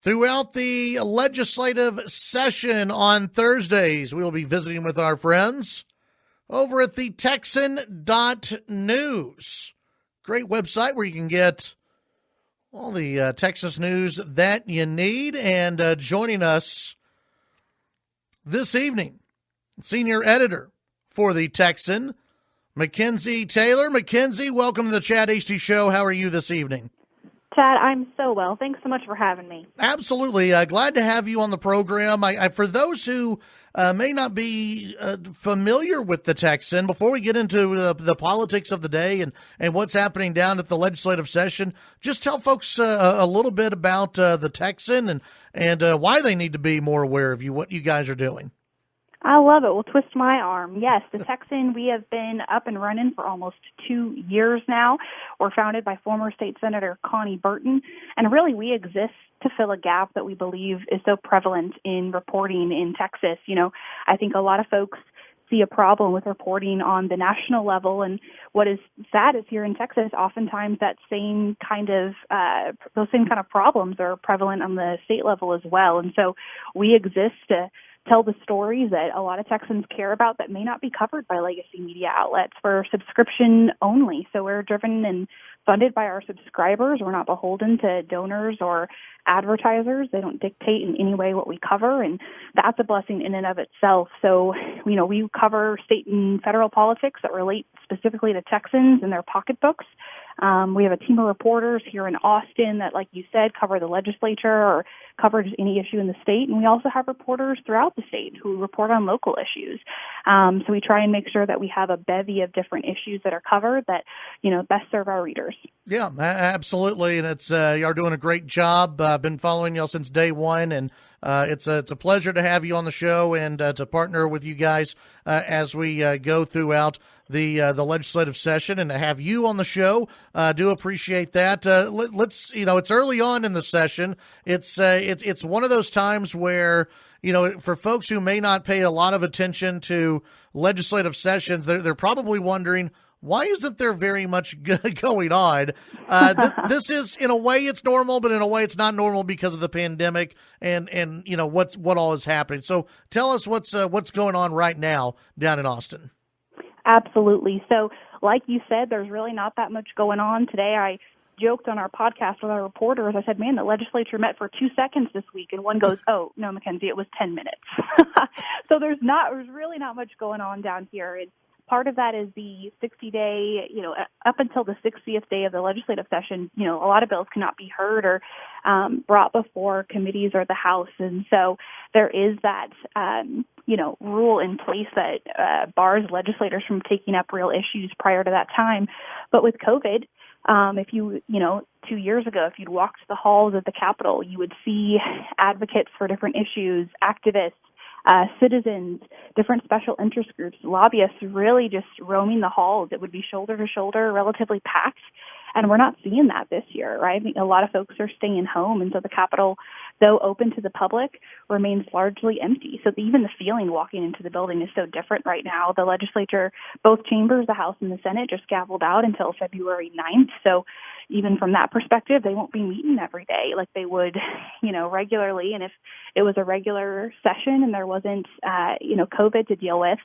Throughout the legislative session on Thursdays, we will be visiting with our friends over at the Texan.news. Great website where you can get all the Texas news that you need. And joining us this evening, senior editor for the Texan, McKenzie Taylor. McKenzie, welcome to the Chad Hasty Show. How are you this evening? Chad, I'm so well. Thanks so much for having me. Absolutely. Glad to have you on the program. For those who may not be familiar with the Texan, before we get into the politics of the day and what's happening down at the legislative session, just tell folks a little bit about the Texan and why they need to be more aware of what you guys are doing. I love it. Well, twist my arm. Yes, the Texan, we have been up and running for almost 2 years now. We're founded by former State Senator Connie Burton, and really we exist to fill a gap that we believe is so prevalent in reporting in Texas. You know, I think a lot of folks see a problem with reporting on the national level, and what is sad is here in Texas, oftentimes that same kind of those same kind of problems are prevalent on the state level as well. And so we exist to tell the stories that a lot of Texans care about that may not be covered by legacy media outlets. For subscription only. So we're driven and funded by our subscribers. We're not beholden to donors or advertisers. They don't dictate in any way what we cover, and that's a blessing in and of itself. So, you know, we cover state and federal politics that relate specifically to Texans and their pocketbooks. We have a team of reporters here in Austin that, like you said, cover the legislature or cover any issue in the state. And we also have reporters throughout the state who report on local issues. So we try and make sure that we have a bevy of different issues that are covered that, you know, best serve our readers. Yeah, absolutely. And it's you're doing a great job. I've been following y'all since day one, and it's a pleasure to have you on the show and to partner with you guys as we go throughout the legislative session, and to have you on the show. Do appreciate that. Let's, you know, it's early on in the session. It's one of those times where, you know, for folks who may not pay a lot of attention to legislative sessions, they're probably wondering, why isn't there very much going on? This is, in a way, it's normal, but in a way, it's not normal because of the pandemic and you know what all is happening. So tell us what's going on right now down in Austin. Absolutely. So, like you said, there's really not that much going on today. I joked on our podcast with our reporters. I said, "Man, the legislature met for 2 seconds this week," and one goes, "Oh no, McKenzie, it was 10 minutes." So there's really not much going on down here. Part of that is the 60-day, you know, up until the 60th day of the legislative session, you know, a lot of bills cannot be heard or brought before committees or the House. And so there is that, you know, rule in place that bars legislators from taking up real issues prior to that time. But with COVID, if you know, 2 years ago, if you'd walked the halls of the Capitol, you would see advocates for different issues, activists, citizens, different special interest groups, lobbyists really just roaming the halls. It would be shoulder to shoulder, relatively packed. And we're not seeing that this year, right? I think a lot of folks are staying home. And so the Capitol, though open to the public, remains largely empty. So even the feeling walking into the building is so different right now. The legislature, both chambers, the House and the Senate, just gavelled out until February 9th. So even from that perspective, they won't be meeting every day like they would, you know, regularly. And if it was a regular session and there wasn't, you know, COVID to deal with,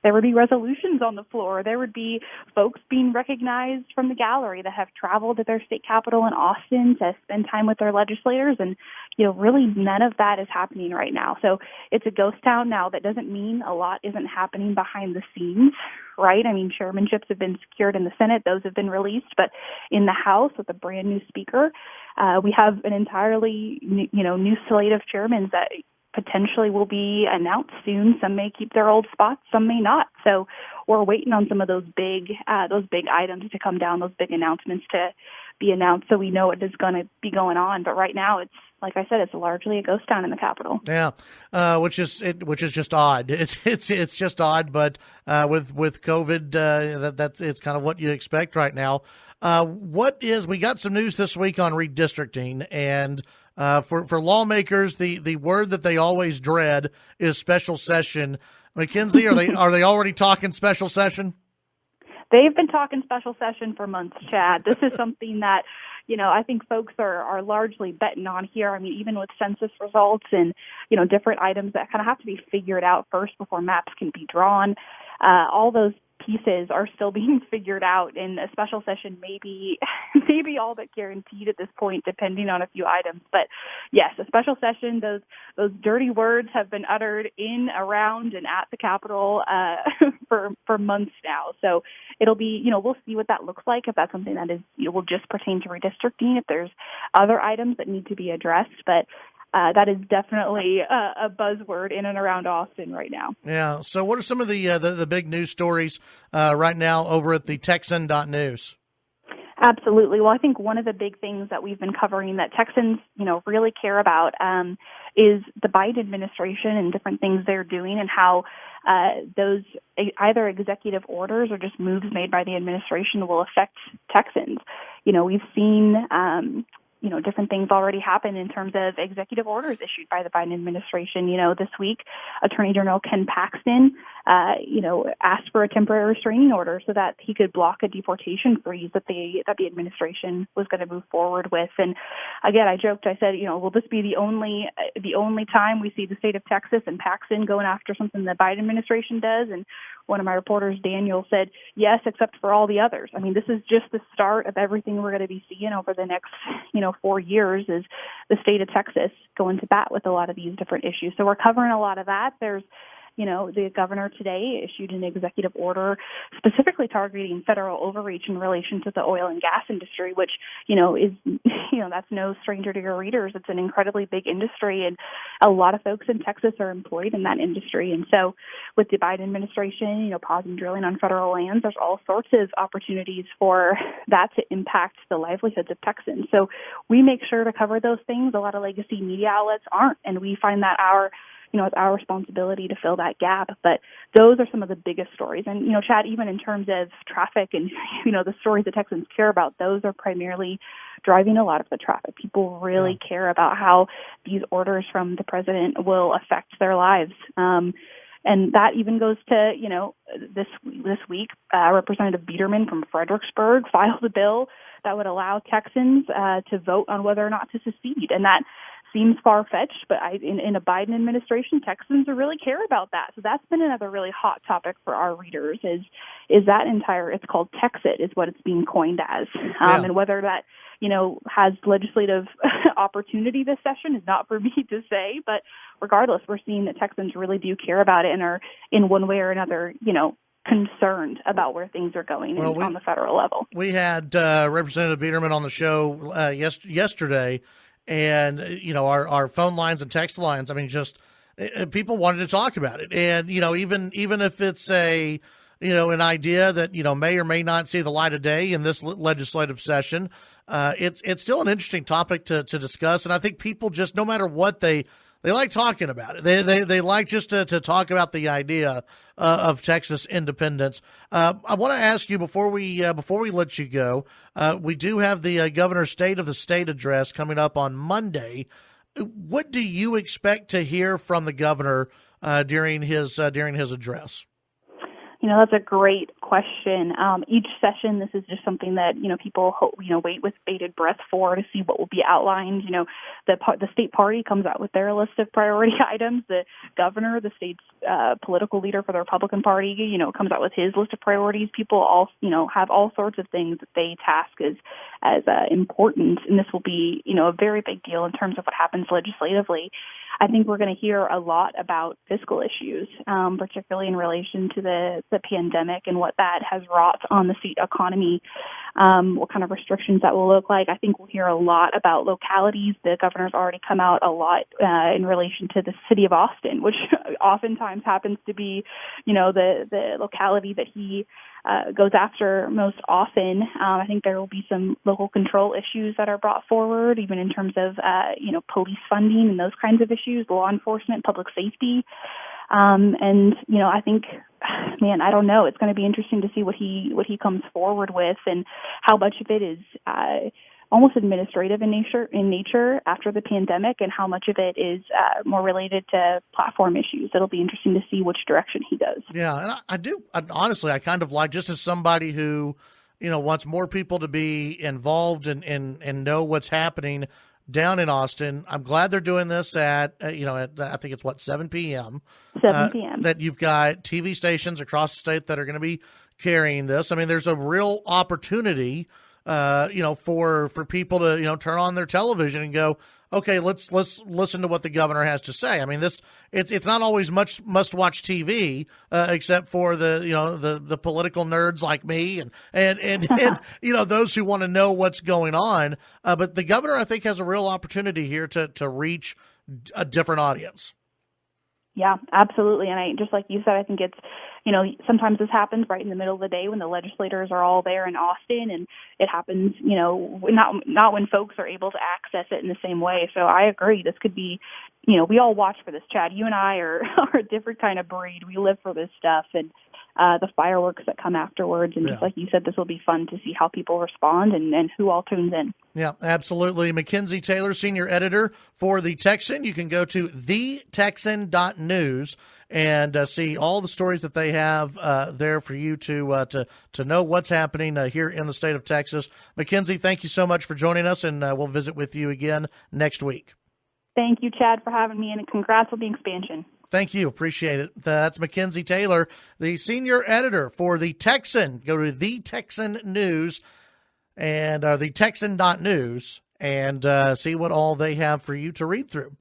there would be resolutions on the floor. There would be folks being recognized from the gallery that have traveled to their state capital in Austin to spend time with their legislators. And, you know, really none of that is happening right now. So it's a ghost town now. That doesn't mean a lot isn't happening behind the scenes, right? I mean, chairmanships have been secured in the Senate. Those have been released. But in the House with a brand new speaker, we have an entirely, new slate of chairmen that potentially will be announced soon. Some may keep their old spots, some may not. So we're waiting on some of those big items to come down, those big announcements to be announced, so we know what is going to be going on. But right now, it's, like I said, it's largely a ghost town in the Capitol. Yeah, which is just odd. It's just odd, but with COVID, it's kind of what you expect right now. We got some news this week on redistricting, and for lawmakers, the word that they always dread is special session. McKenzie, are they already talking special session? They've been talking special session for months, Chad. This is something that, I think folks are largely betting on here. I mean, even with census results and, different items that kind of have to be figured out first before maps can be drawn, all those pieces are still being figured out, and a special session may be all but guaranteed at this point, depending on a few items. But yes, a special session, those dirty words have been uttered in, around, and at the Capitol for months now. So it'll be, we'll see what that looks like, if that's something that is will just pertain to redistricting, if there's other items that need to be addressed. But that is definitely a buzzword in and around Austin right now. Yeah. So what are some of the big news stories right now over at the Texan.news? Absolutely. Well, I think one of the big things that we've been covering that Texans, really care about is the Biden administration and different things they're doing, and how those either executive orders or just moves made by the administration will affect Texans. We've seen different things already happen in terms of executive orders issued by the Biden administration. This week, Attorney General Ken Paxton, asked for a temporary restraining order so that he could block a deportation freeze that the administration was going to move forward with. And again, I joked, I said, will this be the only time we see the state of Texas and Paxton going after something the Biden administration does? And one of my reporters, Daniel, said, yes, except for all the others. I mean, this is just the start of everything we're going to be seeing over the next, 4 years, is the state of Texas going to bat with a lot of these different issues. So we're covering a lot of that. There's, the governor today issued an executive order specifically targeting federal overreach in relation to the oil and gas industry, which, is, that's no stranger to your readers. It's an incredibly big industry, and a lot of folks in Texas are employed in that industry. And so with the Biden administration, pausing drilling on federal lands, there's all sorts of opportunities for that to impact the livelihoods of Texans. So we make sure to cover those things. A lot of legacy media outlets aren't, and we find that it's our responsibility to fill that gap. But those are some of the biggest stories. And, Chad, even in terms of traffic and, the stories that Texans care about, those are primarily driving a lot of the traffic. People really care about how these orders from the president will affect their lives. And that even goes to, this week, Representative Biederman from Fredericksburg filed a bill that would allow Texans to vote on whether or not to secede. And that seems far-fetched, but in a Biden administration, Texans really care about that. So that's been another really hot topic for our readers, is that it's called Texit, is what it's being coined as. And whether that, has legislative opportunity this session is not for me to say, but regardless, we're seeing that Texans really do care about it and are in one way or another, concerned about where things are going on the federal level. We had Representative Biederman on the show yesterday, and our phone lines and text lines, I mean, just people wanted to talk about it. And even if it's an idea that may or may not see the light of day in this legislative session, it's still an interesting topic to discuss. And I think people just, no matter what, they like talking about it. They like just to talk about the idea of Texas independence. I want to ask you before we let you go, we do have the governor's State of the State address coming up on Monday. What do you expect to hear from the governor during his address? That's a great question. Each session, this is just something that, people wait with bated breath for, to see what will be outlined. The state party comes out with their list of priority items. The governor, the state's political leader for the Republican Party, comes out with his list of priorities. People all, have all sorts of things that they task as important. And this will be, a very big deal in terms of what happens legislatively. I think we're going to hear a lot about fiscal issues, particularly in relation to the pandemic and what that has wrought on the state economy, what kind of restrictions that will look like. I think we'll hear a lot about localities. The governor's already come out a lot in relation to the city of Austin, which oftentimes happens to be, the locality that he goes after most often. I think there will be some local control issues that are brought forward, even in terms of, police funding and those kinds of issues, law enforcement, public safety. I think, I don't know. It's going to be interesting to see what he comes forward with, and how much of it is almost administrative in nature after the pandemic, and how much of it is more related to platform issues. It'll be interesting to see which direction he goes. Yeah, and I honestly, I kind of like, just as somebody who, wants more people to be involved and know what's happening down in Austin. I'm glad they're doing this at I think it's 7 p.m. 7 p.m. That you've got TV stations across the state that are going to be carrying this. I mean, there's a real opportunity, for people to, turn on their television and go, okay, let's listen to what the governor has to say. I mean, it's not always much must-watch TV, except for the political nerds like me and those who want to know what's going on. But the governor, I think, has a real opportunity here to reach a different audience. Yeah, absolutely. And just like you said, I think it's, sometimes this happens right in the middle of the day when the legislators are all there in Austin, and it happens, not when folks are able to access it in the same way. So I agree. This could be, we all watch for this, Chad. You and I are a different kind of breed. We live for this stuff and the fireworks that come afterwards. And just like you said, this will be fun to see how people respond and who all tunes in. Yeah, absolutely. McKenzie Taylor, senior editor for the Texan. You can go to thetexan.news and see all the stories that they have there for you to know what's happening here in the state of Texas. McKenzie, thank you so much for joining us, and we'll visit with you again next week. Thank you, Chad, for having me, and congrats on the expansion. Thank you. Appreciate it. That's McKenzie Taylor, the senior editor for the Texan. Go to the Texan News and the Texan.news and see what all they have for you to read through.